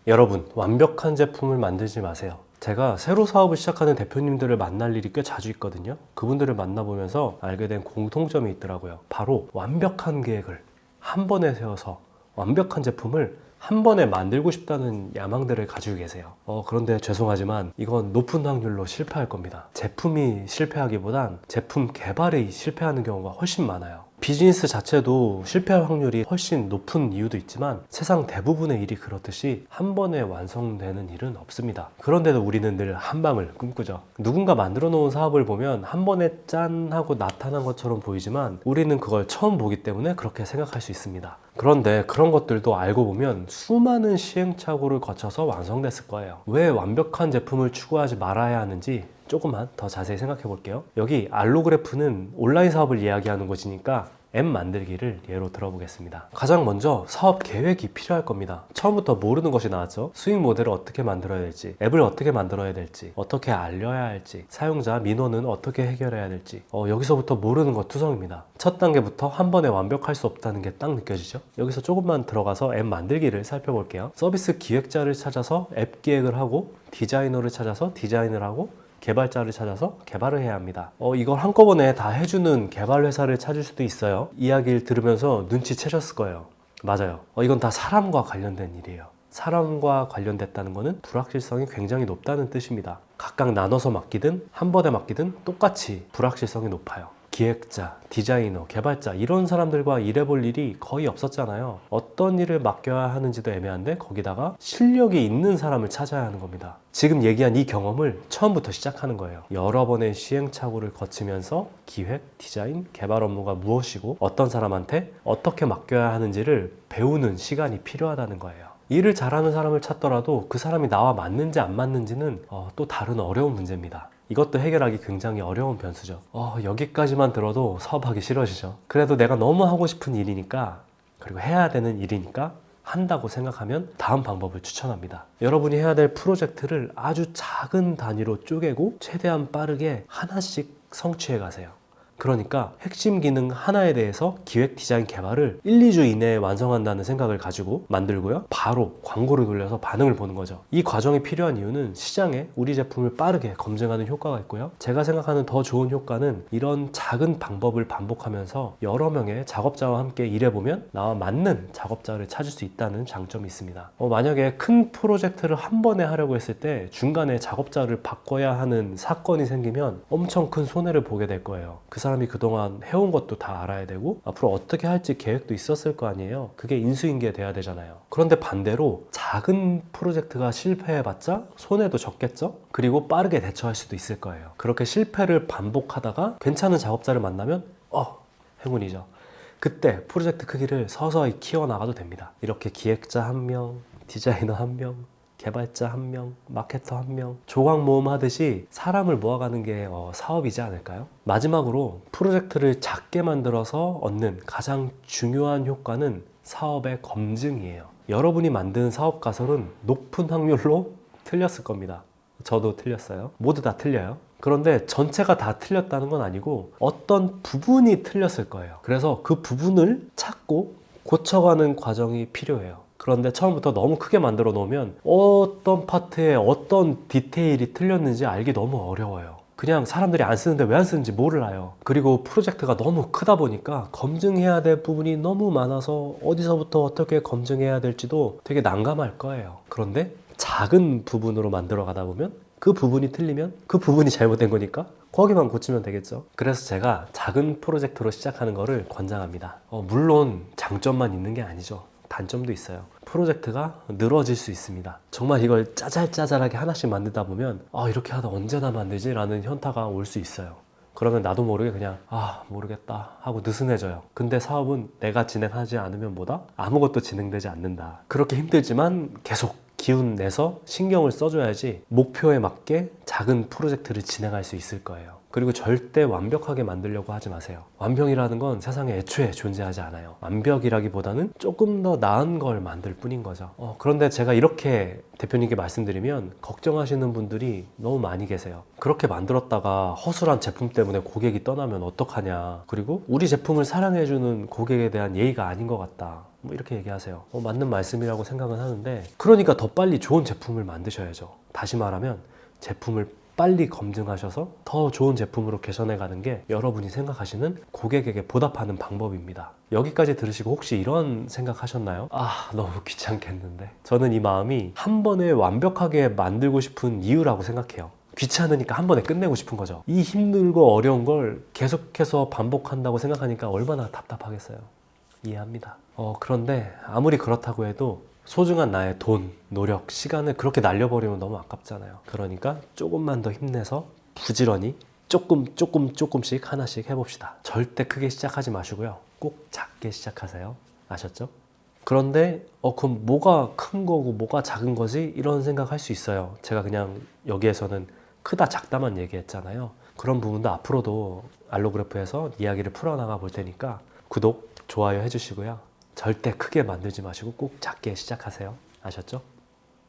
여러분, 완벽한 제품을 만들지 마세요. 제가 새로 사업을 시작하는 대표님들을 만날 일이 꽤 자주 있거든요. 그분들을 만나보면서 알게 된 공통점이 있더라고요. 바로 완벽한 계획을 한 번에 세워서 완벽한 제품을 한 번에 만들고 싶다는 야망들을 가지고 계세요. 그런데 죄송하지만 이건 높은 확률로 실패할 겁니다. 제품이 실패하기보단 제품 개발이 실패하는 경우가 훨씬 많아요. 비즈니스 자체도 실패할 확률이 훨씬 높은 이유도 있지만 세상 대부분의 일이 그렇듯이 한 번에 완성되는 일은 없습니다. 그런데도 우리는 늘 한 방을 꿈꾸죠. 누군가 만들어 놓은 사업을 보면 한 번에 짠 하고 나타난 것처럼 보이지만 우리는 그걸 처음 보기 때문에 그렇게 생각할 수 있습니다. 그런데 그런 것들도 알고 보면 수많은 시행착오를 거쳐서 완성됐을 거예요. 왜 완벽한 제품을 추구하지 말아야 하는지 조금만 더 자세히 생각해 볼게요. 여기 알로그래프는 온라인 사업을 이야기하는 곳이니까 앱 만들기를 예로 들어보겠습니다. 가장 먼저 사업 계획이 필요할 겁니다. 처음부터 모르는 것이 나왔죠. 수익 모델을 어떻게 만들어야 될지, 앱을 어떻게 만들어야 될지, 어떻게 알려야 할지, 사용자 민원은 어떻게 해결해야 될지, 여기서부터 모르는 것 투성입니다. 첫 단계부터 한 번에 완벽할 수 없다는 게 딱 느껴지죠. 여기서 조금만 들어가서 앱 만들기를 살펴볼게요. 서비스 기획자를 찾아서 앱 기획을 하고, 디자이너를 찾아서 디자인을 하고, 개발자를 찾아서 개발을 해야 합니다. 이걸 한꺼번에 다 해주는 개발 회사를 찾을 수도 있어요. 이야기를 들으면서 눈치채셨을 거예요. 맞아요. 이건 다 사람과 관련된 일이에요. 사람과 관련됐다는 것은 불확실성이 굉장히 높다는 뜻입니다. 각각 나눠서 맡기든 한 번에 맡기든 똑같이 불확실성이 높아요. 기획자, 디자이너, 개발자 이런 사람들과 일해볼 일이 거의 없었잖아요. 어떤 일을 맡겨야 하는지도 애매한데 거기다가 실력이 있는 사람을 찾아야 하는 겁니다. 지금 얘기한 이 경험을 처음부터 시작하는 거예요. 여러 번의 시행착오를 거치면서 기획, 디자인, 개발 업무가 무엇이고 어떤 사람한테 어떻게 맡겨야 하는지를 배우는 시간이 필요하다는 거예요. 일을 잘하는 사람을 찾더라도 그 사람이 나와 맞는지 안 맞는지는 또 다른 어려운 문제입니다. 이것도 해결하기 굉장히 어려운 변수죠. 여기까지만 들어도 사업하기 싫어지죠. 그래도 내가 너무 하고 싶은 일이니까 그리고 해야 되는 일이니까 한다고 생각하면 다음 방법을 추천합니다. 여러분이 해야 될 프로젝트를 아주 작은 단위로 쪼개고 최대한 빠르게 하나씩 성취해 가세요. 그러니까 핵심 기능 하나에 대해서 기획, 디자인, 개발을 1, 2주 이내에 완성한다는 생각을 가지고 만들고요. 바로 광고를 돌려서 반응을 보는 거죠. 이 과정이 필요한 이유는 시장에 우리 제품을 빠르게 검증하는 효과가 있고요. 제가 생각하는 더 좋은 효과는 이런 작은 방법을 반복하면서 여러 명의 작업자와 함께 일해보면 나와 맞는 작업자를 찾을 수 있다는 장점이 있습니다. 만약에 큰 프로젝트를 한 번에 하려고 했을 때 중간에 작업자를 바꿔야 하는 사건이 생기면 엄청 큰 손해를 보게 될 거예요. 그 사람이 그동안 해온 것도 다 알아야 되고 앞으로 어떻게 할지 계획도 있었을 거 아니에요. 그게 인수인계 돼야 되잖아요. 그런데 반대로 작은 프로젝트가 실패해봤자 손해도 적겠죠? 그리고 빠르게 대처할 수도 있을 거예요. 그렇게 실패를 반복하다가 괜찮은 작업자를 만나면 행운이죠. 그때 프로젝트 크기를 서서히 키워나가도 됩니다. 이렇게 기획자 1명, 디자이너 1명, 개발자 1명, 마케터 1명, 조각 모음 하듯이 사람을 모아가는 게 사업이지 않을까요? 마지막으로 프로젝트를 작게 만들어서 얻는 가장 중요한 효과는 사업의 검증이에요. 여러분이 만든 사업 가설은 높은 확률로 틀렸을 겁니다. 저도 틀렸어요. 모두 다 틀려요. 그런데 전체가 다 틀렸다는 건 아니고 어떤 부분이 틀렸을 거예요. 그래서 그 부분을 찾고 고쳐가는 과정이 필요해요. 그런데 처음부터 너무 크게 만들어 놓으면 어떤 파트에 어떤 디테일이 틀렸는지 알기 너무 어려워요. 그냥 사람들이 안 쓰는데 왜 안 쓰는지 몰라요. 그리고 프로젝트가 너무 크다 보니까 검증해야 될 부분이 너무 많아서 어디서부터 어떻게 검증해야 될지도 되게 난감할 거예요. 그런데 작은 부분으로 만들어 가다 보면 그 부분이 틀리면 그 부분이 잘못된 거니까 거기만 고치면 되겠죠. 그래서 제가 작은 프로젝트로 시작하는 거를 권장합니다. 물론 장점만 있는 게 아니죠. 단점도 있어요. 프로젝트가 늘어질 수 있습니다. 정말 이걸 짜잘짜잘하게 하나씩 만들다 보면 이렇게 하다 언제나 만들지? 라는 현타가 올 수 있어요. 그러면 나도 모르게 그냥 모르겠다 하고 느슨해져요. 근데 사업은 내가 진행하지 않으면 뭐다? 아무것도 진행되지 않는다. 그렇게 힘들지만 계속 기운 내서 신경을 써줘야지 목표에 맞게 작은 프로젝트를 진행할 수 있을 거예요. 그리고 절대 완벽하게 만들려고 하지 마세요. 완벽이라는 건 세상에 애초에 존재하지 않아요. 완벽이라기보다는 조금 더 나은 걸 만들 뿐인 거죠. 그런데 제가 이렇게 대표님께 말씀드리면 걱정하시는 분들이 너무 많이 계세요. 그렇게 만들었다가 허술한 제품 때문에 고객이 떠나면 어떡하냐. 그리고 우리 제품을 사랑해주는 고객에 대한 예의가 아닌 것 같다. 뭐 이렇게 얘기하세요. 맞는 말씀이라고 생각은 하는데, 그러니까 더 빨리 좋은 제품을 만드셔야죠. 다시 말하면 제품을 빨리 검증하셔서 더 좋은 제품으로 개선해 가는 게 여러분이 생각하시는 고객에게 보답하는 방법입니다. 여기까지 들으시고 혹시 이런 생각하셨나요? 아, 너무 귀찮겠는데. 저는 이 마음이 한 번에 완벽하게 만들고 싶은 이유라고 생각해요. 귀찮으니까 한 번에 끝내고 싶은 거죠. 이 힘들고 어려운 걸 계속해서 반복한다고 생각하니까 얼마나 답답하겠어요. 이해합니다. 그런데 아무리 그렇다고 해도 소중한 나의 돈, 노력, 시간을 그렇게 날려버리면 너무 아깝잖아요. 그러니까 조금만 더 힘내서 부지런히 조금씩 하나씩 해봅시다. 절대 크게 시작하지 마시고요. 꼭 작게 시작하세요. 아셨죠? 그런데 그럼 뭐가 큰 거고 뭐가 작은 거지? 이런 생각할 수 있어요. 제가 그냥 여기에서는 크다 작다만 얘기했잖아요. 그런 부분도 앞으로도 알로그래프에서 이야기를 풀어나가 볼 테니까 구독, 좋아요 해주시고요. 절대 크게 만들지 마시고 꼭 작게 시작하세요. 아셨죠?